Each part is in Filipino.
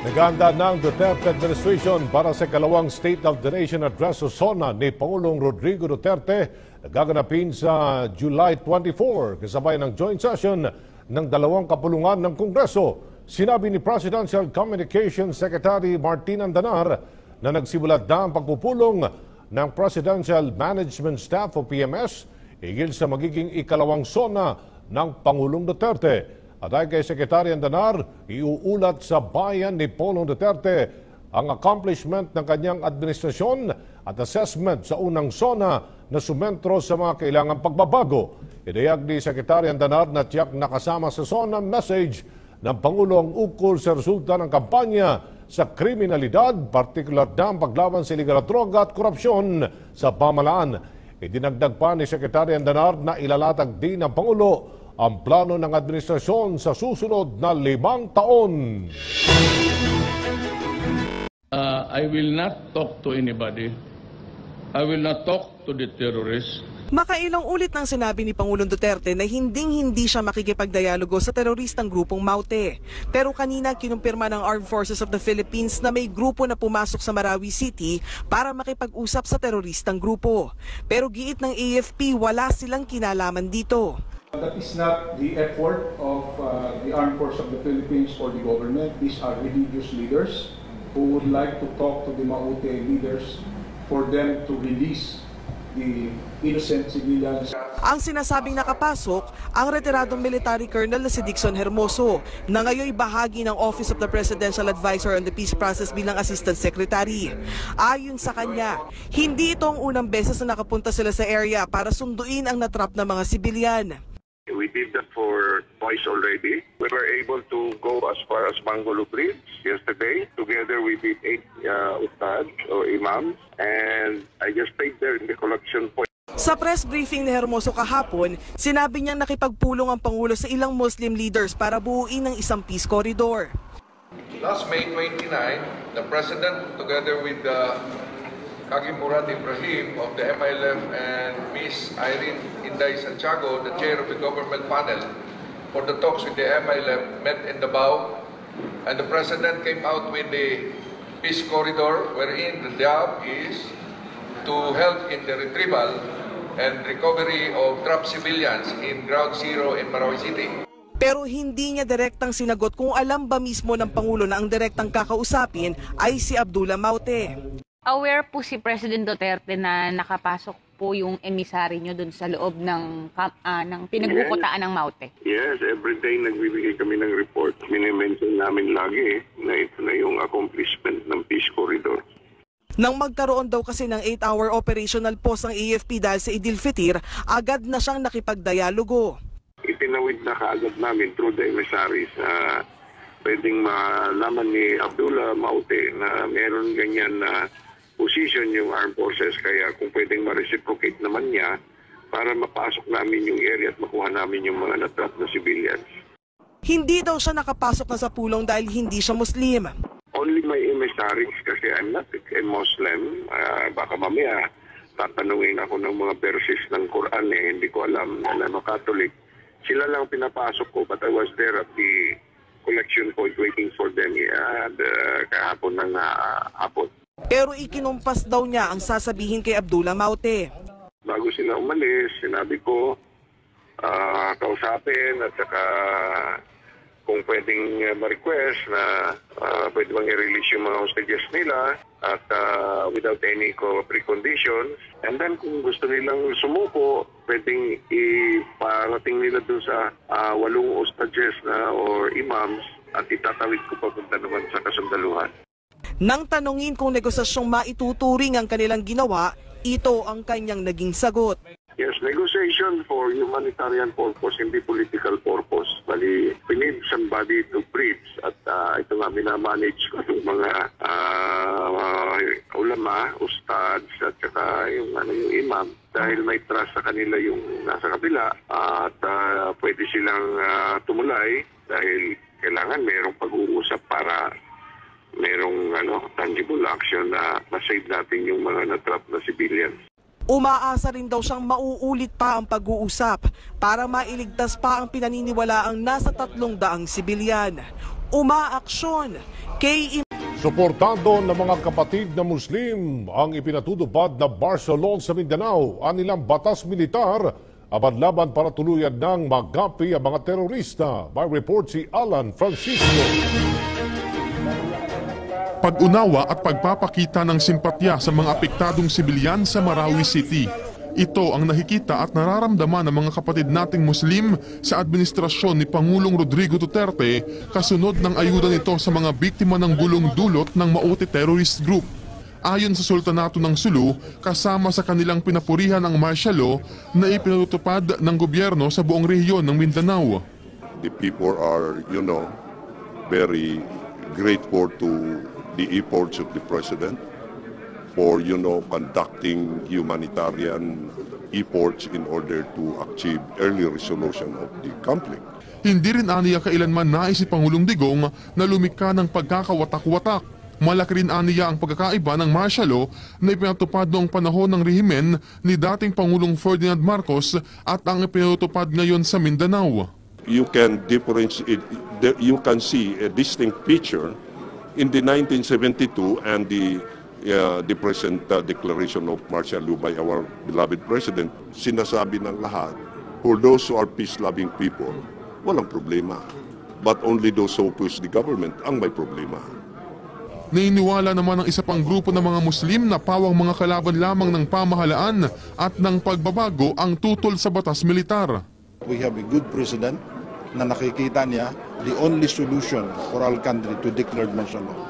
Nagahanda ng Duterte administration para sa kalawang State of the Nation Address o SONA ni Pangulong Rodrigo Duterte na gaganapin sa July 24 kasabay ng joint session ng dalawang kapulungan ng Kongreso. Sinabi ni Presidential Communications Secretary Martin Andanar na nagsimulat na ang pagpupulong ng Presidential Management Staff o PMS higil sa magiging ikalawang SONA ng Pangulong Duterte. At ay kay Secretary Andanar, iuulat sa bayan ni Pangulong Duterte ang accomplishment ng kanyang administrasyon at assessment sa unang SONA na sumentro sa mga kailangang pagbabago. Idayag ni Secretary Andanar na tiyak nakasama sa SONA message ng Pangulong ukol sa resulta ng kampanya sa kriminalidad, partikular na ang paglaban sa iligal na droga at korupsyon sa pamahalaan. Idinagdag pa ni Secretary Andanar na ilalatag din ng Pangulo ang plano ng administrasyon sa susunod na 5 taon. I will not talk to anybody. I will not talk to the terrorists. Makailang ulit nang sinabi ni Pangulong Duterte na hindi siya makikipagdialogo sa teroristang grupong Maute. Pero kanina kinumpirma ng Armed Forces of the Philippines na may grupo na pumasok sa Marawi City para makipag-usap sa teroristang grupo. Pero giit ng AFP, wala silang kinalaman dito. That is not the effort of the Armed Forces of the Philippines or the government. These are religious leaders who would like to talk to the Maute leaders for them to release the innocent civilians. Ang sinasabing nakapasok, ang retiradong military colonel na si Dixon Hermoso, na ngayon bahagi ng Office of the Presidential Advisor on the Peace Process bilang Assistant Secretary. Ayon sa kanya, hindi ito ang unang beses na nakapunta sila sa area para sunduin ang natrap na mga sibilyan. We did that for twice already. We were able to go as far as Mangolo Bridge yesterday. Together we did 8 ustads or imams, and I just stayed there in the collection point. Sa press briefing ni Hermoso kahapon, sinabi niyang nakipagpulong ang Pangulo sa ilang Muslim leaders para buuin ng isang peace corridor. Last May 29, the President together with Kagi Murad Ibrahim of the MILF and Ms. Irene Inday Santiago, the chair of the government panel, for the talks with the MILF, met in Davao, and the President came out with the peace corridor wherein the job is to help in the retrieval and recovery of trapped civilians in Ground Zero in Marawi City. Pero hindi niya direktang sinagot kung alam ba mismo ng Pangulo na ang direktang kakausapin ay si Abdullah Maute. Aware po si President Duterte na nakapasok po yung emisary nyo dun sa loob ng pinagbukutaan ng Maute? Yes, every day nagbibigay kami ng report. Minimension namin lagi na ito na yung accomplishment ng peace corridor. Nang magkaroon daw kasi ng 8-hour operational pause ang AFP dahil sa Idil Fitir, agad na siyang nakipagdialogo. Itinawid na kaagad namin through the emissaries na pwedeng malaman ni Abdullah Maute na meron ganyan na position yung armed forces, kaya kung pwedeng ma-reciprocate naman niya para mapasok namin yung area at makuha namin yung mga natrap na civilians. Hindi daw siya nakapasok na sa pulong dahil hindi siya Muslim. Only my emissaries kasi I'm not a Muslim. Baka mamaya tatanungin ako ng mga verses ng Quran hindi ko alam na I'm a Catholic. Sila lang pinapasok ko, but I was there at the collection point waiting for them kahapon ng hapon. Pero ikinumpas daw niya ang sasabihin kay Abdullah Maute. Bago sila umalis, sinabi ko kausapin at saka kung pwedeng ma-request na pwede bang i-release yung mga hostages nila at without any preconditions. And then kung gusto nilang sumuko, pwedeng iparating nila dun sa 8 hostages na or imams at itatawid ko papunta naman sa kasundaluhan. Nang tanungin kung negosasyong maituturing ang kanilang ginawa, ito ang kanyang naging sagot. Yes, negotiation for humanitarian purpose, hindi political purpose. Bali, we need somebody to preach at ito nga minamanage ko yung mga ulama, ustads at saka yung imam dahil may trust sa kanila yung nasa kabila at pwede silang tumulay dahil kailangan mayroong pag-uusap para mayroong tangible action na ma-save natin yung mga natrap na civilians. Umaasa rin daw siyang mauulit pa ang pag-uusap para mailigtas pa ang pinaniniwalaang nasa 300 sibilyan. Umaaksyon kay Suportado ng mga kapatid na Muslim ang ipinatutupad na martial law sa Mindanao, ang ilang batas militar laban para tuluyan ng magapi ang mga terorista. May report si Alan Francisco. Pag-unawa at pagpapakita ng simpatya sa mga apektadong sibilyan sa Marawi City. Ito ang nakikita at nararamdaman ng mga kapatid nating Muslim sa administrasyon ni Pangulong Rodrigo Duterte kasunod ng ayuda nito sa mga biktima ng gulong dulot ng Maute Terrorist Group. Ayon sa Sultanato ng Sulu, kasama sa kanilang pinapurihan ang martial law na ipinatutupad ng gobyerno sa buong rehiyon ng Mindanao. The people are, very grateful to the efforts of the President for, conducting humanitarian efforts in order to achieve early resolution of the conflict. Hindi rin aniya kailanman nais si Pangulong Digong na lumika ng pagkakawatak-watak. Malaki rin aniya ang pagkakaiba ng martial law na ipinatupad noong panahon ng rehimen ni dating Pangulong Ferdinand Marcos at ang ipinatupad ngayon sa Mindanao. You can see a distinct picture in the 1972 and the present declaration of martial law by our beloved President. Sinasabi ng lahat, for those who are peace-loving people, walang problema. But only those who oppose the government ang may problema. Nainiwala naman ang isa pang grupo ng mga Muslim na pawang mga kalaban lamang ng pamahalaan at ng pagbabago ang tutol sa batas militar. We have a good president na nakikita niya the only solution for our country to declare martial law.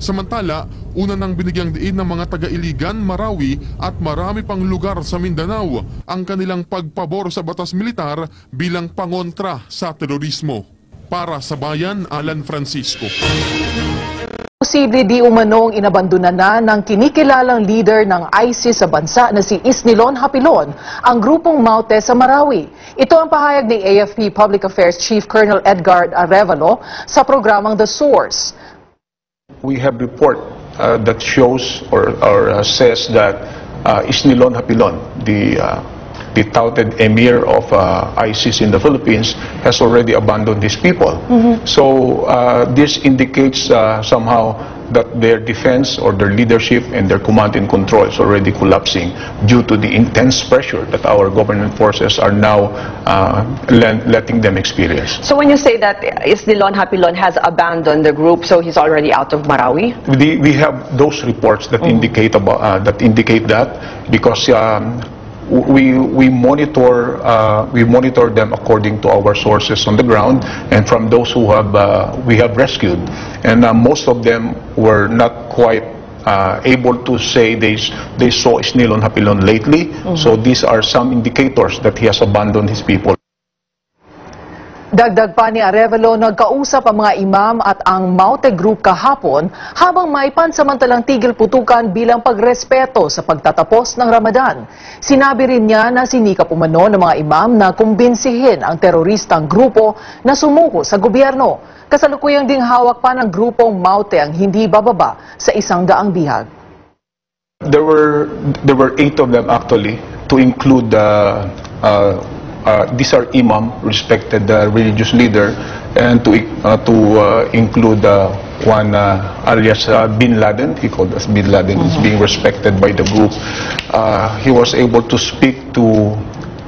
Samantala, una nang binigyang diin ng mga taga-Iligan, Marawi at marami pang lugar sa Mindanao ang kanilang pagpabor sa batas militar bilang pangontra sa terorismo. Para sa Bayan, Alan Francisco. Posible di umanong inabandona na ng kinikilalang leader ng ISIS sa bansa na si Isnilon Hapilon ang grupong Maute sa Marawi. Ito ang pahayag ni AFP Public Affairs Chief Colonel Edgar Arevalo sa programang The Source. We have report that shows or says that Isnilon Hapilon, the touted emir of ISIS in the Philippines, has already abandoned these people. So this indicates somehow that their defense or their leadership and their command and control is already collapsing due to the intense pressure that our government forces are now letting them experience. So when you say that Isnilon Hapilon has abandoned the group, so he's already out of Marawi? We have those reports that indicate that because we monitor them according to our sources on the ground and from those who we have rescued, and most of them were not quite able to say they saw Isnilon Hapilon lately. So these are some indicators that he has abandoned his people. Dagdag pa ni Arevalo, nagkausap ang mga imam at ang Maute Group kahapon habang may pansamantalang tigil putukan bilang pagrespeto sa pagtatapos ng Ramadan. Sinabi rin niya na sinikap umano ng mga imam na kumbinsihin ang teroristang grupo na sumuko sa gobyerno. Kasalukuyang ding hawak pa ng grupong Maute ang hindi bababa sa 100 bihag. There were 8 of them actually, to include these are imam, respected religious leader, and to include one alias Bin Laden. He called us Bin Laden. Is being respected by the group. He was able to speak to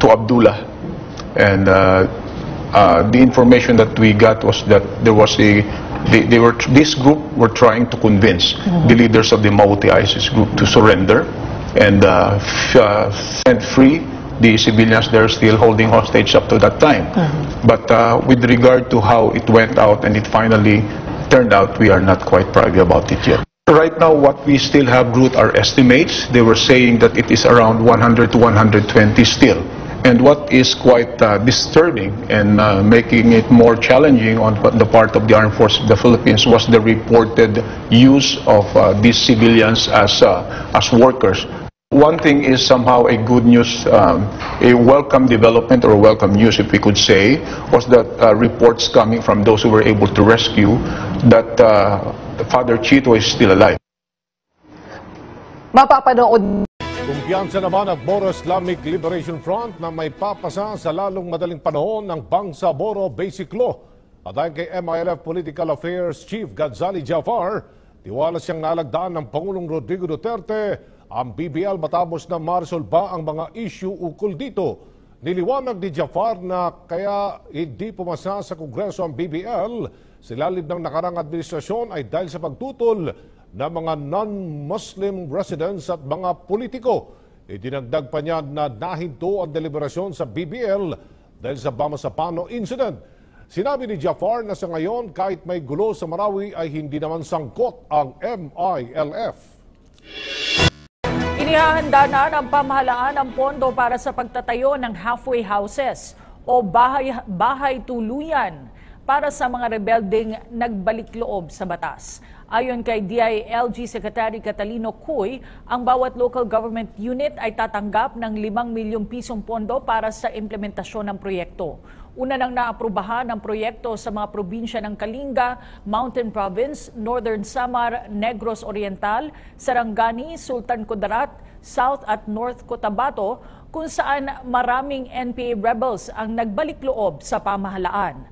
Abdullah, and the information that we got was that there was this group were trying to convince the leaders of the Maute ISIS group to surrender and set free the civilians they're still holding hostage up to that time. But with regard to how it went out and it finally turned out, we are not quite privy about it yet. Right now, what we still have, Ruth, are estimates. They were saying that it is around 100 to 120 still. And what is quite disturbing and making it more challenging on the part of the Armed Forces of the Philippines was the reported use of these civilians as workers. One thing is somehow a good news, a welcome development or welcome news, if we could say, was that reports coming from those who were able to rescue that Father Chito is still alive. Mapapanood Kumpiyansa naman at Boro Islamic Liberation Front na may papasa sa lalong madaling panahon ng Bangsa-Boro Basic Law. At ayon kay MILF Political Affairs Chief Ghazali Jafar, tiwala siyang nalagdaan ng Pangulong Rodrigo Duterte ang BBL matapos na maresolba ang mga issue ukol dito. Niliwanag ni Jafar na kaya hindi pumasa sa Kongreso ang BBL sa ilalim ng nakarang administrasyon ay dahil sa pagtutol ng mga non-Muslim residents at mga politiko. Idinagdag pa niya na nahinto ang deliberasyon sa BBL dahil sa Bamasapano incident. Sinabi ni Jafar na sa ngayon kahit may gulo sa Marawi ay hindi naman sangkot ang MILF. Inihahanda na ng pamahalaan ang pondo para sa pagtatayo ng halfway houses o bahay tuluyan para sa mga rebeldeng nagbalik loob sa batas. Ayon kay DILG Secretary Catalino Cuy, ang bawat local government unit ay tatanggap ng 5 milyong pisong pondo para sa implementasyon ng proyekto. Una nang naaprubahan ang proyekto sa mga probinsya ng Kalinga, Mountain Province, Northern Samar, Negros Oriental, Sarangani, Sultan Kudarat, South at North Cotabato, kung saan maraming NPA rebels ang nagbalik loob sa pamahalaan.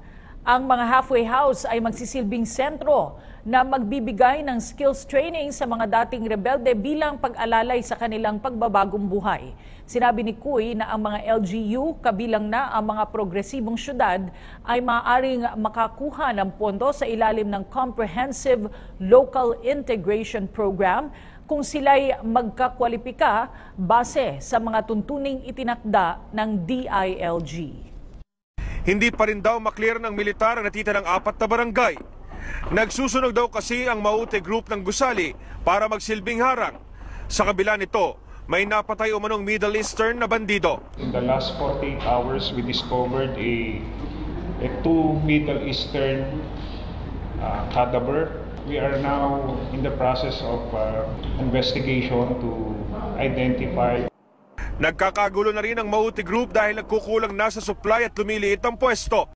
Ang mga halfway house ay magsisilbing sentro na magbibigay ng skills training sa mga dating rebelde bilang pag-alalay sa kanilang pagbabagong buhay. Sinabi ni Cuy na ang mga LGU, kabilang na ang mga progresibong syudad, ay maaaring makakuha ng pondo sa ilalim ng Comprehensive Local Integration Program kung sila'y magkakwalipika base sa mga tuntuning itinakda ng DILG. Hindi pa rin daw maklear ng militar ang natitira ng 4 na barangay. Nagsusunog daw kasi ang Maute Group ng Gusali para magsilbing harang. Sa kabila nito, may napatay umanong Middle Eastern na bandido. In the last 48 hours, we discovered a 2 Middle Eastern cadaver. We are now in the process of investigation to identify. Nagkakagulo na rin ang Maute Group dahil nagkukulang na sa supply at lumiliit ang pwesto.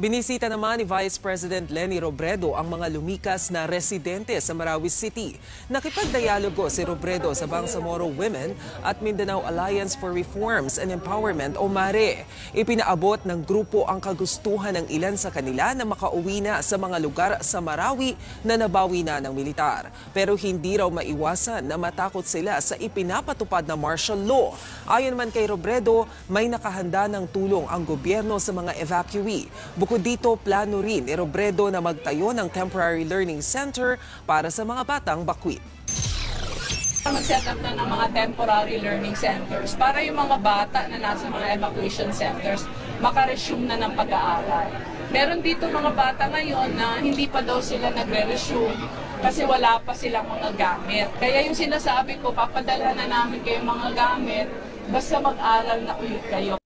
Binisita naman ni Vice President Leni Robredo ang mga lumikas na residente sa Marawi City. Nakipagdialogo si Robredo sa Bangsamoro Women at Mindanao Alliance for Reforms and Empowerment o MARE. Ipinaabot ng grupo ang kagustuhan ng ilan sa kanila na makauwi na sa mga lugar sa Marawi na nabawi na ng militar. Pero hindi raw maiwasan na matakot sila sa ipinapatupad na martial law. Ayon man kay Robredo, may nakahanda ng tulong ang gobyerno sa mga evacuee. Bukod dito, plano rin ni Robredo na magtayo ng temporary learning center para sa mga batang bakwit. Mag-set up na ng mga temporary learning centers para yung mga bata na nasa mga evacuation centers makaresume na ng pag-aaral. Meron dito mga bata ngayon na hindi pa daw sila nagre-resume kasi wala pa silang mga gamit. Kaya yung sinasabi ko, papadala na namin kayo mga gamit, basta mag-aral na ulit kayo.